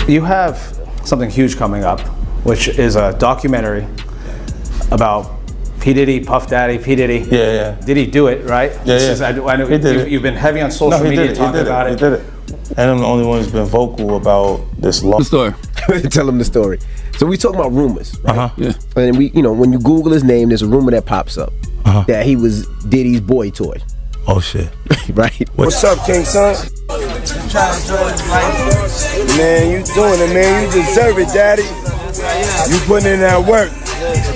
You have something huge coming up, which is a documentary about P. Diddy, Puff Daddy, P. Diddy. Yeah. Did he do it, right? Yeah. I know he did it. You've been heavy on social media talking about it. He did it. And I'm the only one who's been vocal about this law. The story. Tell him the story. So we talking about rumors, right? Yeah. And we, when you Google his name, there's a rumor that pops up that he was Diddy's boy toy. Oh shit. Right? What's up, King Son? Man, you doing it, man. You deserve it, Daddy. You putting in that work.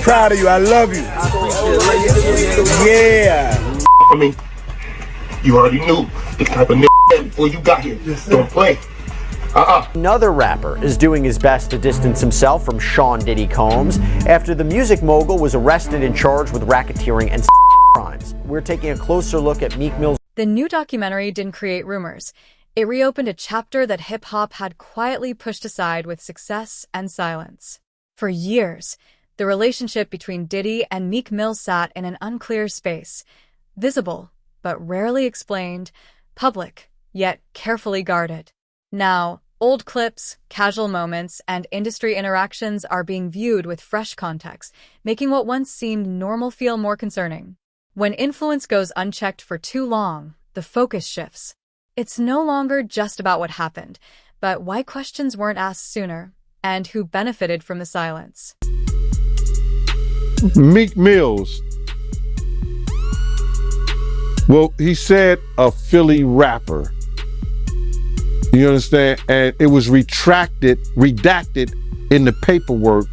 Proud of you. I love you. Yeah. I mean, you already knew the type of before you got here. Don't play. Another rapper is doing his best to distance himself from Sean Diddy Combs after the music mogul was arrested and charged with racketeering and crimes. We're taking a closer look at Meek Mill's. The new documentary didn't create rumors. It reopened a chapter that hip-hop had quietly pushed aside with success and silence. For years, the relationship between Diddy and Meek Mill sat in an unclear space, visible but rarely explained, public yet carefully guarded. Now, old clips, casual moments, and industry interactions are being viewed with fresh context, making what once seemed normal feel more concerning. When influence goes unchecked for too long, the focus shifts. It's no longer just about what happened, but why questions weren't asked sooner, and who benefited from the silence. Meek Mills. Well, he said a Philly rapper. You understand? And it was redacted in the paperwork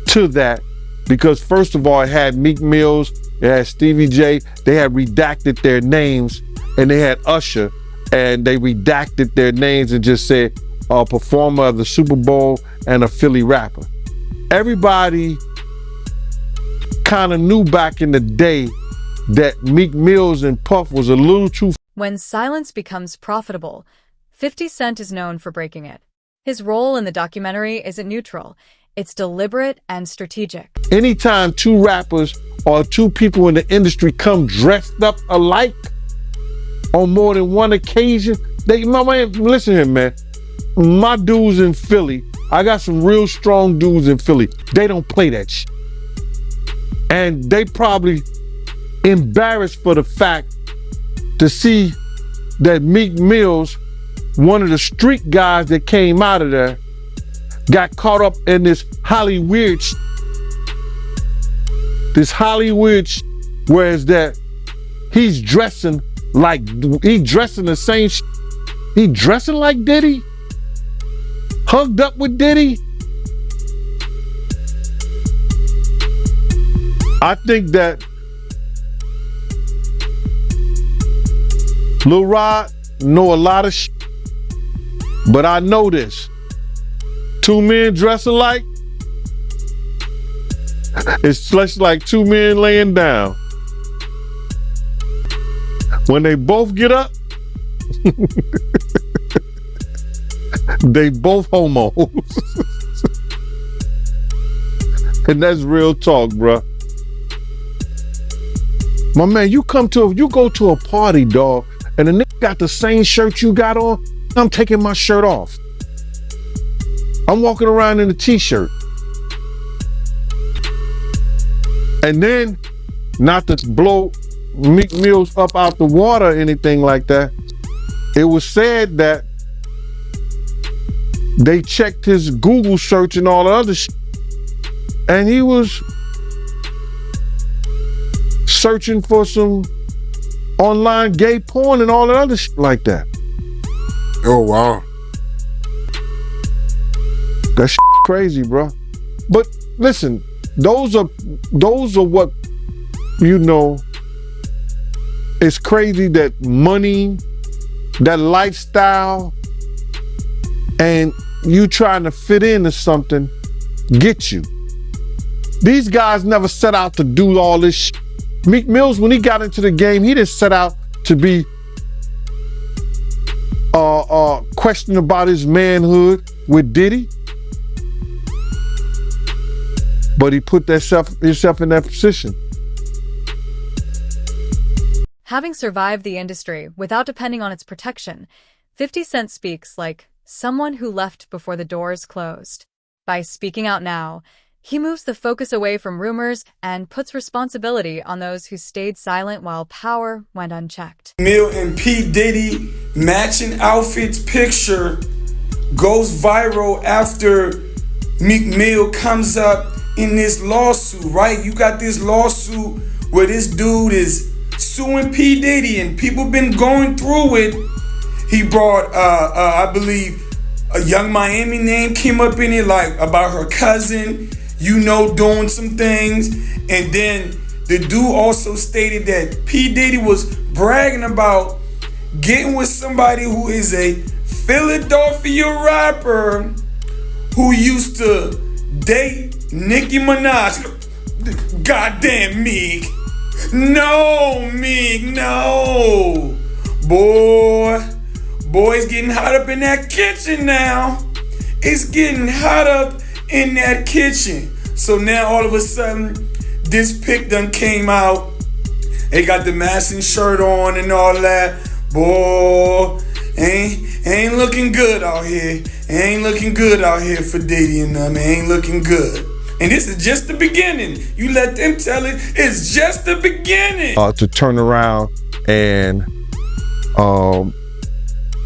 to that because first of all, it had Meek Mills, it had Stevie J, they had redacted their names, and they had Usher, and they redacted their names and just said a performer of the Super Bowl and a Philly rapper. Everybody kind of knew back in the day that Meek Mills and Puff was a little too. When silence becomes profitable, 50 Cent is known for breaking it. His role in the documentary isn't neutral. It's deliberate and strategic. Anytime two rappers or two people in the industry come dressed up alike on more than one occasion, listen here, man. My dudes in Philly, I got some real strong dudes in Philly. They don't play that shit. And they probably embarrassed for the fact to see that Meek Mills, one of the street guys that came out of there, got caught up in this Hollywood whereas that he's dressing the same he dressing like Diddy, hugged up with Diddy. I think that Lil Rod know a lot of but I know this. Two men dress alike, it's just like two men laying down. When they both get up, they both homos. And that's real talk, bruh. My man, you go to a party, dog, and the nigga got the same shirt you got on, I'm taking my shirt off. I'm walking around in a t-shirt. And then, not to blow Meek Mills up out the water or anything like that, it was said that they checked his Google search and all the other shit, and he was searching for some online gay porn and all the other shit like that. Oh, wow. That shit crazy, bro. But listen, those are what, it's crazy that money, that lifestyle, and you trying to fit into something get you. These guys never set out to do all this shit. Meek Mills, when he got into the game, he didn't set out to be questioning about his manhood with Diddy. But he put himself in that position. Having survived the industry without depending on its protection, 50 Cent speaks like someone who left before the doors closed. By speaking out now, he moves the focus away from rumors and puts responsibility on those who stayed silent while power went unchecked. Mill and P. Diddy matching outfits picture goes viral after Meek Mill comes up in this lawsuit, right? You got this lawsuit where this dude is suing P. Diddy and people been going through it. He brought, I believe, a Young Miami name came up in it, like about her cousin, doing some things. And then the dude also stated that P. Diddy was bragging about getting with somebody who is a Philadelphia rapper who used to date Nicki Minaj. Goddamn Meek. No, Meek, no. Boy, it's getting hot up in that kitchen now. It's getting hot up in that kitchen. So now all of a sudden, this pic done came out. They got the matching shirt on and all that. Boy, ain't looking good out here. Ain't looking good out here for Diddy and them. Ain't looking good. And this is just the beginning. You let them tell it. It's just the beginning. To turn around and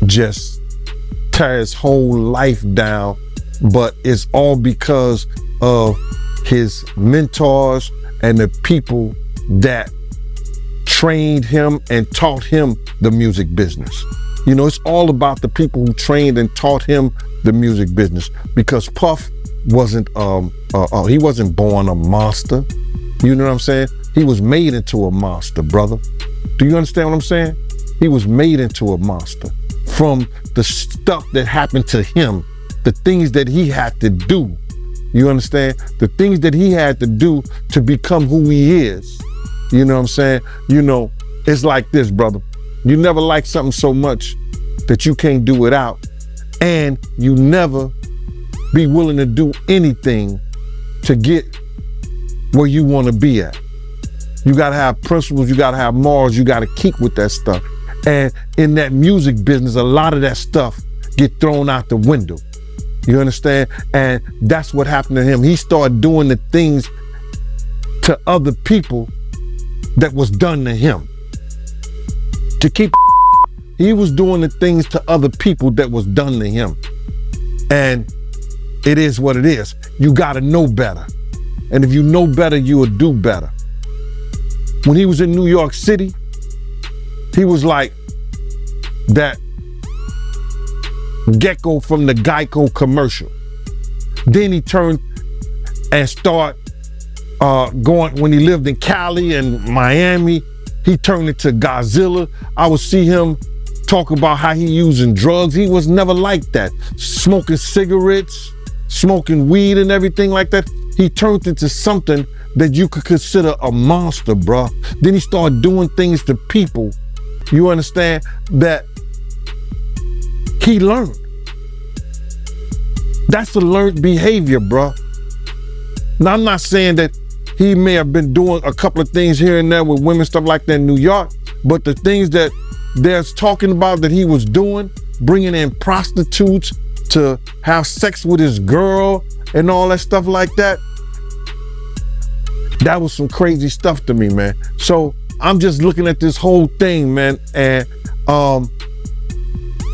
just tear his whole life down, but it's all because of his mentors and the people that trained him and taught him the music business. It's all about the people who trained and taught him the music business, because Puff wasn't he wasn't born a monster. You know what I'm saying? He was made into a monster, brother. Do you understand what I'm saying? He was made into a monster from the stuff that happened to him, the things that he had to do. You understand? The things that he had to do to become who he is. You know what I'm saying? It's like this, brother. You never like something so much that you can't do it out, and you never be willing to do anything to get where you want to be at. You got to have principles, you got to have morals, you got to keep with that stuff. And in that music business, a lot of that stuff get thrown out the window. You understand? And that's what happened to him. He started doing the things to other people that was done to him. To keep, he was doing the things to other people that was done to him. And it is what it is. You gotta know better. And if you know better, you will do better. When he was in New York City, he was like that gecko from the Geico commercial. Then he turned and started going, when he lived in Cali and Miami, he turned into Godzilla. I would see him talk about how he using drugs. He was never like that. Smoking cigarettes, smoking weed and everything like that. He turned into something that you could consider a monster, bruh. Then he started doing things to people, you understand, that he learned. That's a learned behavior, bruh. Now, I'm not saying that he may have been doing a couple of things here and there with women, stuff like that in New York, but the things that they're talking about that he was doing, bringing in prostitutes to have sex with his girl and all that stuff like that, that was some crazy stuff to me, man. So I'm just looking at this whole thing, man, and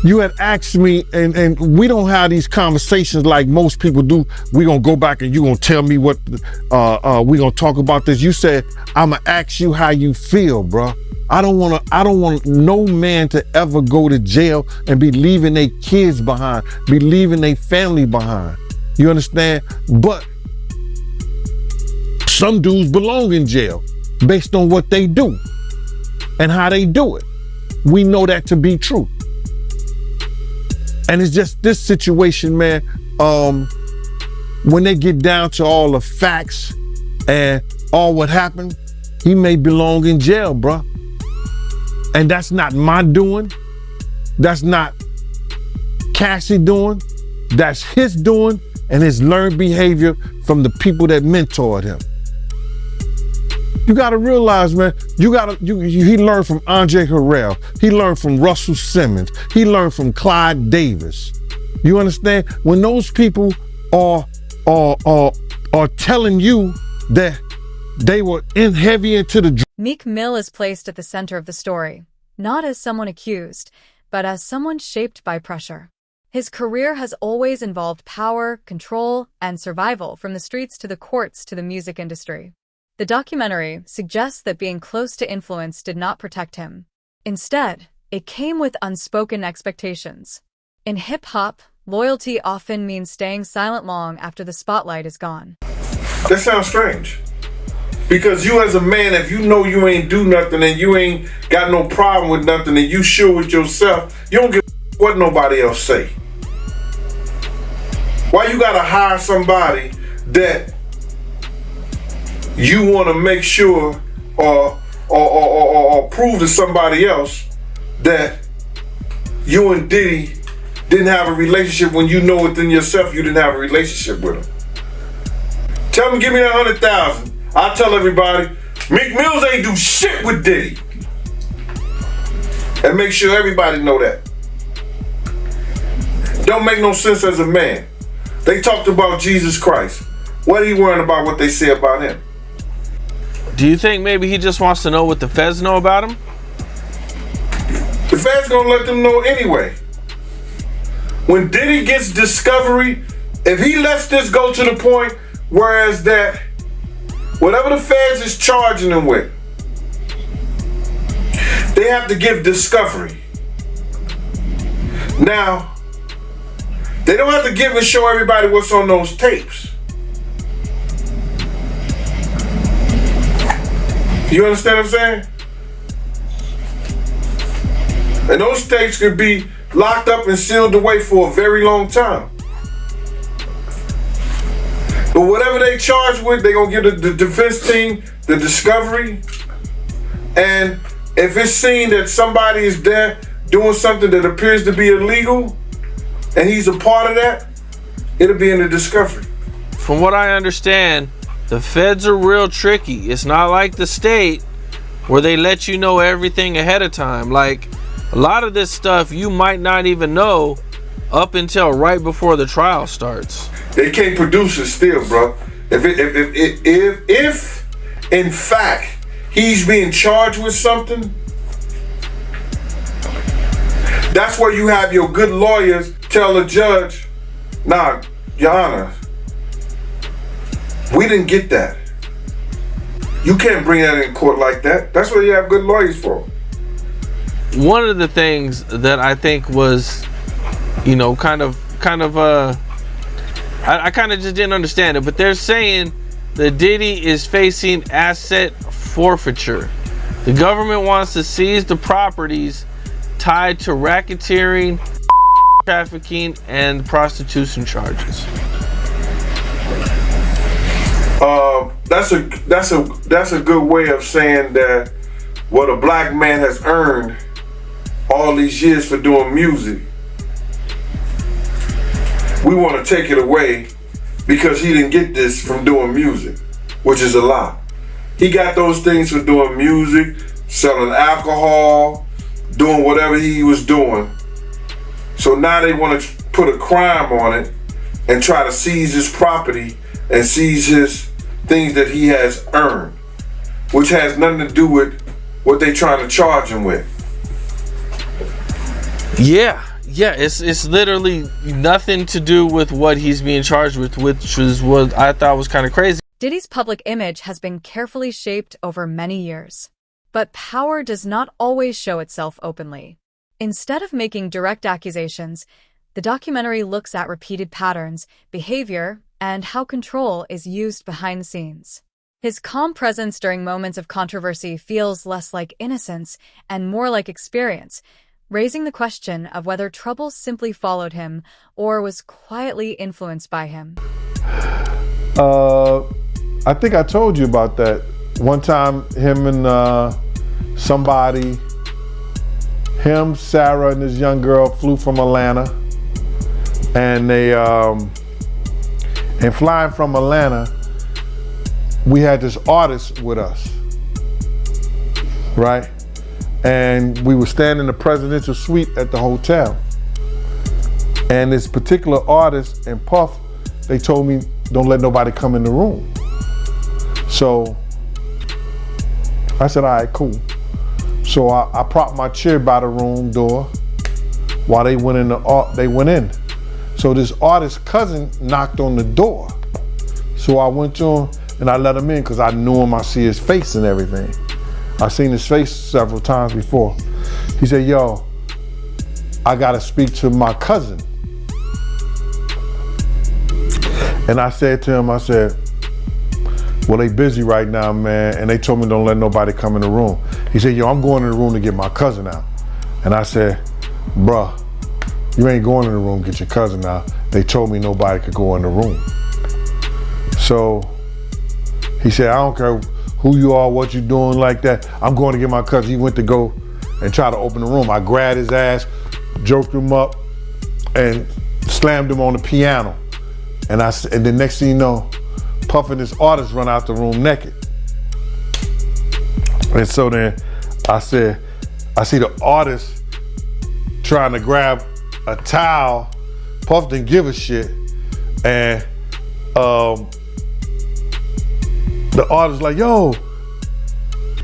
you had asked me, and we don't have these conversations like most people do. We're gonna go back and you're gonna tell me what, we're gonna talk about this. You said, I'm gonna ask you how you feel, bro. I don't want no man to ever go to jail and be leaving their kids behind, be leaving their family behind. You understand? But some dudes belong in jail based on what they do and how they do it. We know that to be true. And it's just this situation, man, when they get down to all the facts and all what happened, he may belong in jail, bruh. And that's not my doing. That's not Cassie doing. That's his doing and his learned behavior from the people that mentored him. You gotta realize, man, he learned from Andre Harrell. He learned from Russell Simmons. He learned from Clyde Davis. You understand? When those people are telling you that they were heavy into the Meek Mill is placed at the center of the story, not as someone accused, but as someone shaped by pressure. His career has always involved power, control, and survival, from the streets to the courts to the music industry. The documentary suggests that being close to influence did not protect him. Instead, it came with unspoken expectations. In hip-hop, loyalty often means staying silent long after the spotlight is gone. That sounds strange. Because you as a man, if you know you ain't do nothing and you ain't got no problem with nothing and you sure with yourself, you don't give a what nobody else say. Why you gotta hire somebody that you wanna make sure or prove to somebody else that you and Diddy didn't have a relationship when you know within yourself you didn't have a relationship with him? Tell him, give me that 100,000. I'll tell everybody, Meek Mills ain't do shit with Diddy. And make sure everybody know that. Don't make no sense as a man. They talked about Jesus Christ. What are you worrying about what they say about him? Do you think maybe he just wants to know what the feds know about him? The feds gonna let them know anyway. When Diddy gets discovery, if he lets this go to the point whereas that whatever the feds is charging him with, they have to give discovery. Now, they don't have to give and show everybody what's on those tapes. You understand what I'm saying? And those tapes could be locked up and sealed away for a very long time. But whatever they charge with, they're going to give the defense team the discovery. And if it's seen that somebody is there doing something that appears to be illegal, and he's a part of that, it'll be in the discovery. From what I understand, the feds are real tricky. It's not like the state where they let you know everything ahead of time. Like, a lot of this stuff you might not even know up until right before the trial starts. They can't produce it still, bro. If in fact he's being charged with something, that's where you have your good lawyers tell the judge, nah, Your Honor, we didn't get that. You can't bring that in court like that. That's what you have good lawyers for. One of the things that I think was, you know, I kind of just didn't understand it, but they're saying that Diddy is facing asset forfeiture. The government wants to seize the properties tied to racketeering, trafficking, and prostitution charges. That's a good way of saying that what a black man has earned all these years for doing music, we want to take it away because he didn't get this from doing music, which is a lie. He got those things for doing music, selling alcohol, doing whatever he was doing. So now they want to put a crime on it and try to seize his property and seize his things that he has earned, which has nothing to do with what they trying to charge him with. Yeah, it's literally nothing to do with what he's being charged with, which is what I thought was kind of crazy. Diddy's public image has been carefully shaped over many years. But power does not always show itself openly. Instead of making direct accusations, the documentary looks at repeated patterns, behavior, and how control is used behind the scenes. His calm presence during moments of controversy feels less like innocence and more like experience, raising the question of whether trouble simply followed him or was quietly influenced by him. I think I told you about that. One time, him and somebody, him, Sarah, and this young girl flew from Atlanta, and they, and flying from Atlanta, we had this artist with us, right? And we were staying in the presidential suite at the hotel. And this particular artist and Puff, they told me, don't let nobody come in the room. So I said, all right, cool. So I propped my chair by the room door while they went in. So this artist's cousin knocked on the door. So I went to him and I let him in because I knew him, I see his face and everything. I seen his face several times before. He said, yo, I gotta speak to my cousin. And I said to him, I said, well, they busy right now, man, and they told me don't let nobody come in the room. He said, yo, I'm going in the room to get my cousin out. And I said, bruh, you ain't going in the room to get your cousin out. They told me nobody could go in the room. So he said, I don't care who you are, what you doing like that. I'm going to get my cousin. He went to go and try to open the room. I grabbed his ass, joked him up, and slammed him on the piano. And the next thing you know, Puff and this artist run out the room naked. And so then I said, I see the artist trying to grab a towel. Puff didn't give a shit. And the artist like, yo,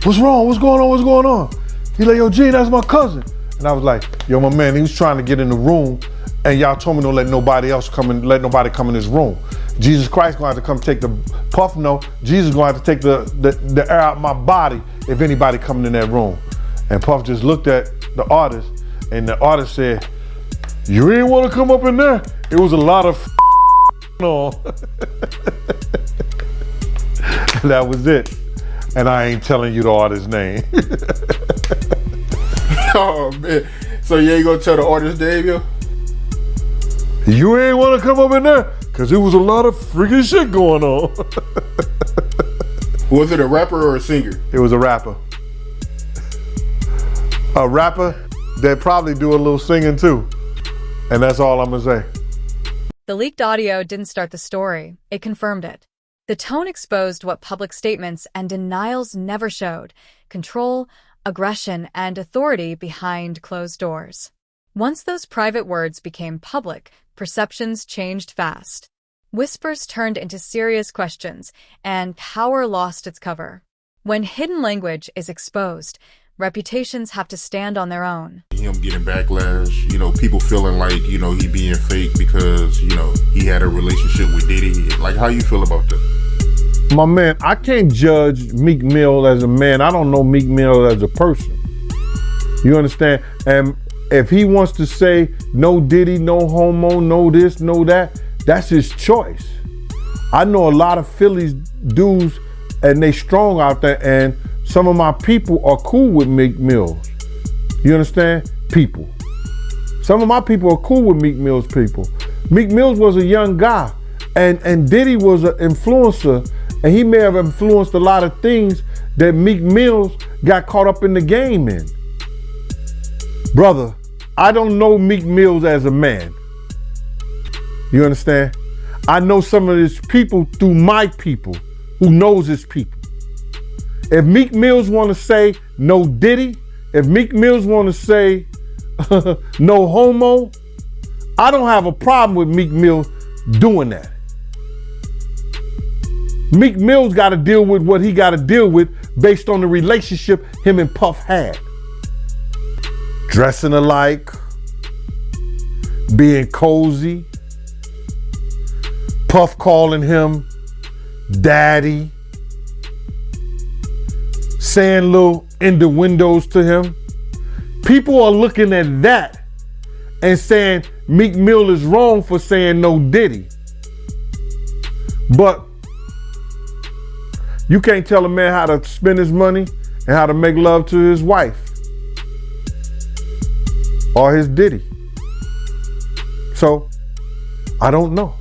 what's wrong? What's going on? What's going on? He like, yo, G, that's my cousin. And I was like, yo, my man, he was trying to get in the room and y'all told me don't let nobody else come in, let nobody come in this room. Jesus Christ gonna have to come take the Puff. No, Jesus gonna have to take the air out my body if anybody coming in that room. And Puff just looked at the artist and the artist said, you ain't wanna come up in there? It was a lot of on. That was it. And I ain't telling you the artist's name. Oh man. So you ain't gonna tell the artist name, yo? You ain't wanna come up in there? Cause it was a lot of freaking shit going on. Was it a rapper or a singer? It was a rapper. A rapper that probably do a little singing too. And that's all I'm gonna say. The leaked audio didn't start the story, it confirmed it. The tone exposed what public statements and denials never showed: control, aggression, and authority behind closed doors. Once those private words became public, perceptions changed fast. Whispers turned into serious questions, and power lost its cover. When hidden language is exposed, reputations have to stand on their own. Him getting backlash, people feeling like, he being fake because, he had a relationship with Diddy. Like, how you feel about that? My man, I can't judge Meek Mill as a man. I don't know Meek Mill as a person. You understand? And if he wants to say no Diddy, no homo, no this, no that, that's his choice. I know a lot of Phillies dudes and they strong out there, and some of my people are cool with Meek Mill. You understand? People. Some of my people are cool with Meek Mill's people. Meek Mills was a young guy, and Diddy was an influencer, and he may have influenced a lot of things that Meek Mills got caught up in the game in. Brother, I don't know Meek Mills as a man. You understand? I know some of his people through my people who knows his people. If Meek Mills want to say no Diddy, if Meek Mills want to say no homo, I don't have a problem with Meek Mill doing that. Meek Mill's got to deal with what he got to deal with based on the relationship him and Puff had. Dressing alike, being cozy, Puff calling him daddy, saying little innuendos to him. People are looking at that and saying Meek Mill is wrong for saying no Diddy. But you can't tell a man how to spend his money and how to make love to his wife or his Diddy. So, I don't know.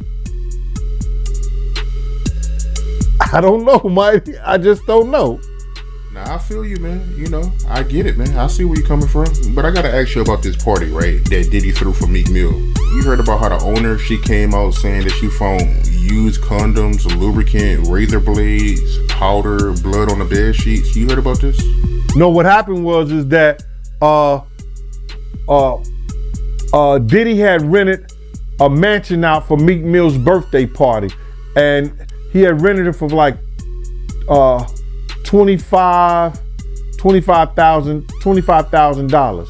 I don't know, Mike. I just don't know. Nah, I feel you, man. I get it, man. I see where you're coming from. But I gotta ask you about this party, right, that Diddy threw for Meek Mill. You heard about how the owner, she came out saying that she found used condoms, lubricant, razor blades, powder, blood on the bed sheets. You heard about this? No, what happened was is that Diddy had rented a mansion out for Meek Mill's birthday party, and he had rented it for like $25,000.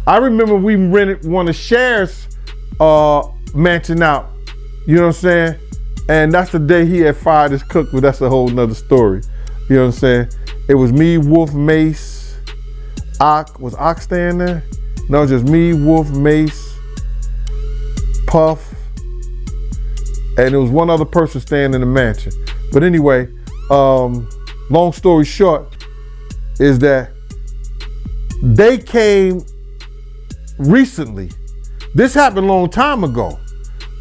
I remember we rented one of Cher's mansion out. You know what I'm saying? And that's the day he had fired his cook, but that's a whole nother story. You know what I'm saying? It was me, Wolf, Mace, Ock. Was Ock staying there? No, just me, Wolf, Mace, Puff, and there was one other person staying in the mansion. But anyway, long story short is that they came recently. This happened a long time ago,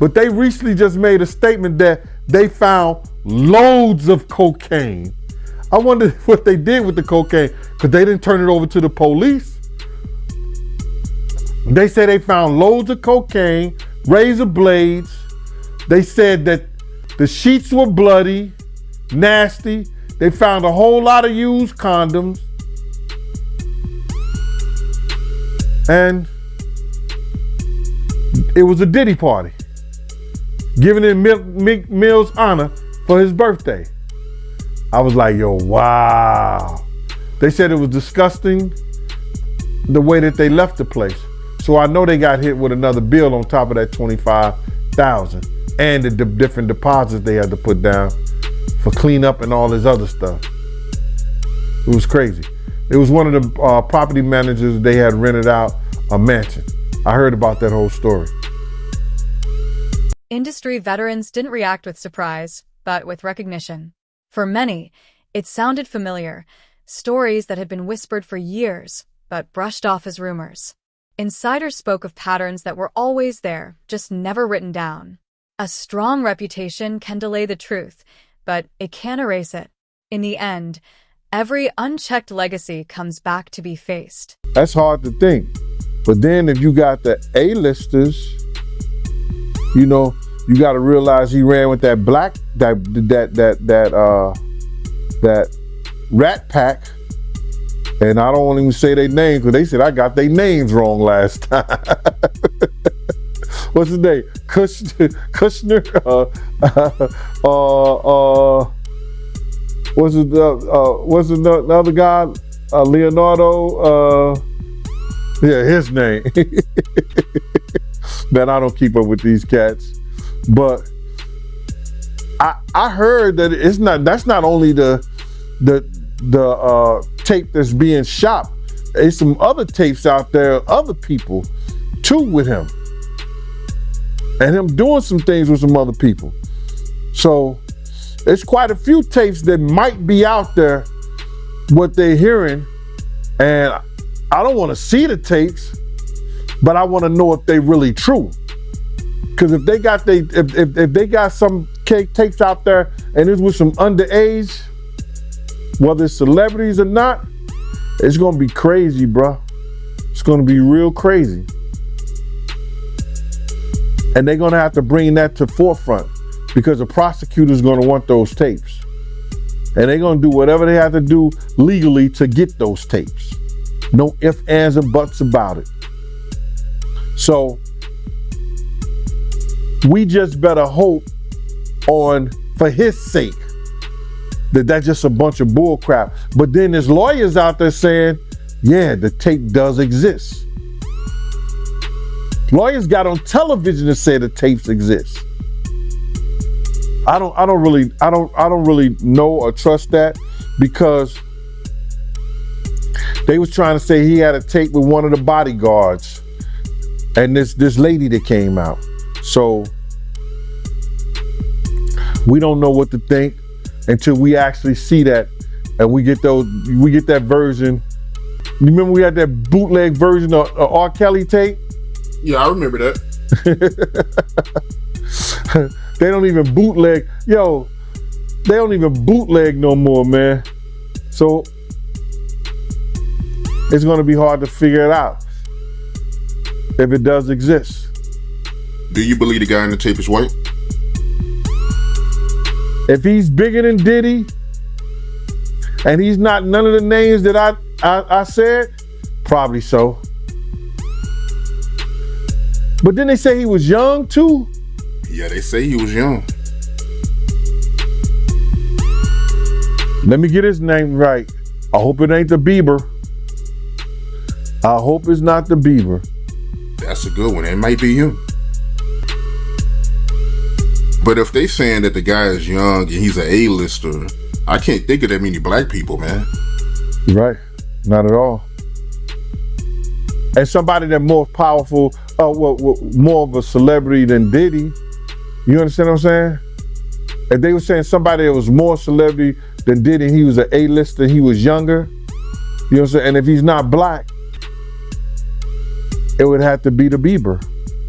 but they recently just made a statement that they found loads of cocaine. I wonder what they did with the cocaine, because they didn't turn it over to the police. They said they found loads of cocaine, razor blades. They said that the sheets were bloody, nasty. They found a whole lot of used condoms. And it was a Diddy party, giving in Meek Mill's honor for his birthday. I was like, yo, wow. They said it was disgusting the way that they left the place. So I know they got hit with another bill on top of that $25,000 and the different deposits they had to put down for cleanup and all this other stuff. It was crazy. It was one of the property managers, they had rented out a mansion. I heard about that whole story. Industry veterans didn't react with surprise, but with recognition. For many, it sounded familiar, stories that had been whispered for years, but brushed off as rumors. Insiders spoke of patterns that were always there, just never written down. A strong reputation can delay the truth, but it can't erase it. In the end, every unchecked legacy comes back to be faced. That's hard to think. But then if you got the A-listers, you know, you got to realize he ran with that that Rat Pack. And I don't want to even say their names, because they said I got their names wrong last time. What's his name? Kushner? What's the other guy? Leonardo? Yeah, his name. Man, I don't keep up with these cats. But I heard that that's not only the tape that's being shot. There's some other tapes out there, other people too with him. And him doing some things with some other people. So there's quite a few tapes that might be out there, what they're hearing. And I don't want to see the tapes, but I want to know if they really true. Because if they got if they got some tapes out there and it's with some underage, whether it's celebrities or not, it's gonna be crazy, bro. It's gonna be real crazy. And they're gonna have to bring that to forefront, because the prosecutor's gonna want those tapes. And they're gonna do whatever they have to do legally to get those tapes. No ifs, ands, and buts about it. So we just better hope for his sake, that's just a bunch of bull crap. But then there's lawyers out there saying, yeah, the tape does exist. Lawyers got on television to say the tapes exist. I don't really know or trust that, because they was trying to say he had a tape with one of the bodyguards and this lady that came out. So we don't know what to think until we actually see that, and we get that version. You remember we had that bootleg version of R. Kelly tape? Yeah, I remember that. They don't even bootleg. Yo, they don't even bootleg no more, man. So it's gonna be hard to figure it out if it does exist. Do you believe the guy in the tape is white? If he's bigger than Diddy, and he's not none of the names that I said, probably so. But then they say he was young too. Yeah, they say he was young. Let me get his name right. I hope it ain't the Bieber. I hope it's not the Bieber. That's a good one. It might be him. But if they saying that the guy is young and he's an A-lister, I can't think of that many black people, man. Right. Not at all. And somebody that more powerful, more of a celebrity than Diddy. You understand what I'm saying? If they were saying somebody that was more celebrity than Diddy, he was an A-lister, he was younger. You know what I'm saying? And if he's not black, it would have to be the Bieber.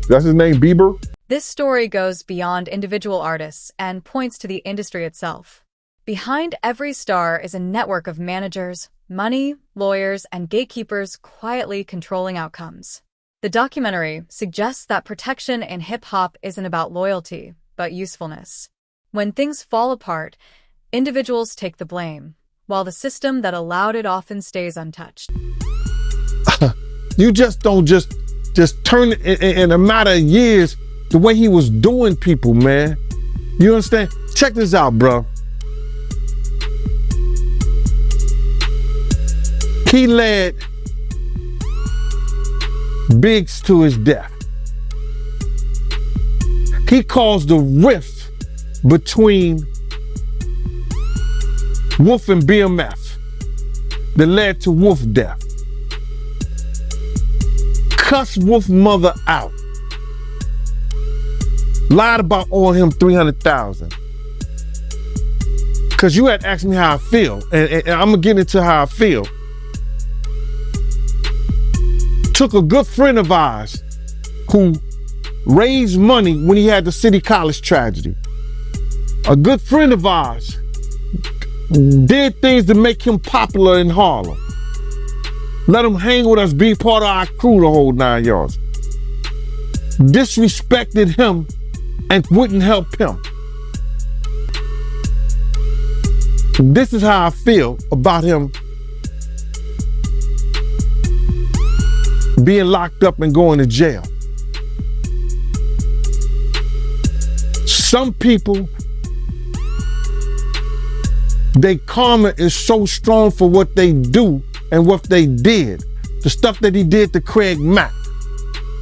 That's his name, Bieber? This story goes beyond individual artists and points to the industry itself. Behind every star is a network of managers, money, lawyers, and gatekeepers quietly controlling outcomes. The documentary suggests that protection in hip-hop isn't about loyalty, but usefulness. When things fall apart, individuals take the blame, while the system that allowed it often stays untouched. You just don't just turn it in a matter of years the way he was doing people, man. You understand? Check this out, bro. He led Biggs to his death. He caused a rift between Wolf and BMF that led to Wolf death. Cussed Wolf mother out. Lied about owing him $300,000. Cause you had asked me how I feel, and I'm gonna get into how I feel. Took a good friend of ours who raised money when he had the City College tragedy. A good friend of ours did things to make him popular in Harlem. Let him hang with us, be part of our crew the whole 9 yards. Disrespected him and wouldn't help him. This is how I feel about him being locked up and going to jail. Some people, their karma is so strong for what they do and what they did. The stuff that he did to Craig Mack.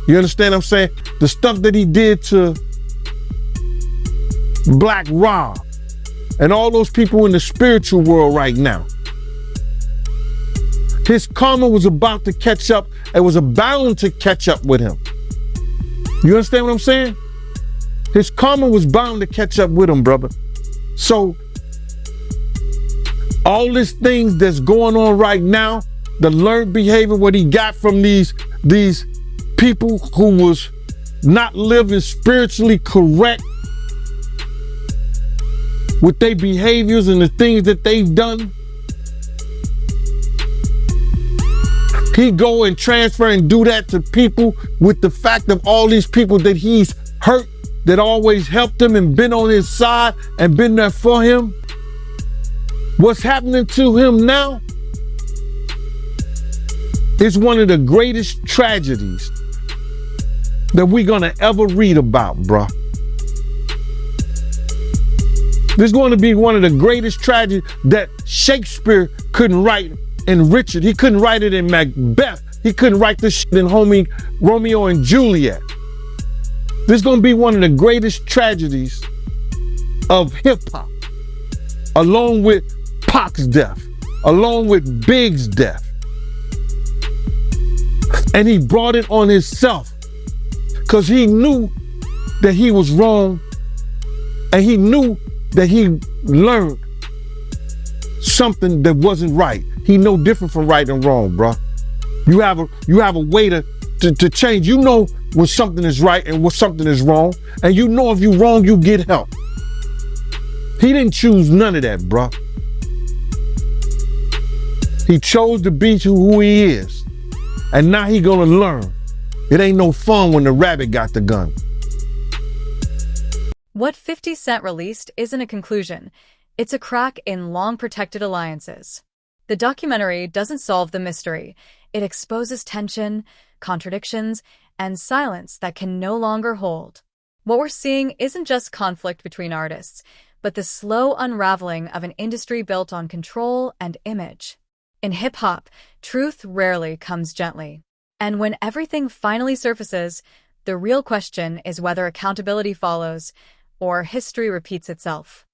You understand what I'm saying? The stuff that he did to Black Rob and all those people in the spiritual world right now. His karma was about to catch up. It was bound to catch up with him. You understand what I'm saying? His karma was bound to catch up with him, brother. So all these things that's going on right now, the learned behavior, what he got from these people who was not living spiritually correct with their behaviors and the things that they've done. He go and transfer and do that to people with the fact of all these people that he's hurt, that always helped him and been on his side and been there for him. What's happening to him now is one of the greatest tragedies that we're gonna ever read about, bruh. This is going to be one of the greatest tragedies that Shakespeare couldn't write in Richard. He couldn't write it in Macbeth. He couldn't write this shit in Romeo and Juliet. This is going to be one of the greatest tragedies of hip hop, along with Pac's death, along with Big's death. And he brought it on himself because he knew that he was wrong, and he knew that he learned something that wasn't right. He know different from right and wrong, bro. You have a way to change. You know when something is right and when something is wrong, and you know if you wrong, you get help. He didn't choose none of that, bro. He chose to be who he is, and now he gonna learn. It ain't no fun when the rabbit got the gun. What 50 Cent released isn't a conclusion. It's a crack in long-protected alliances. The documentary doesn't solve the mystery. It exposes tension, contradictions, and silence that can no longer hold. What we're seeing isn't just conflict between artists, but the slow unraveling of an industry built on control and image. In hip-hop, truth rarely comes gently. And when everything finally surfaces, the real question is whether accountability follows or history repeats itself.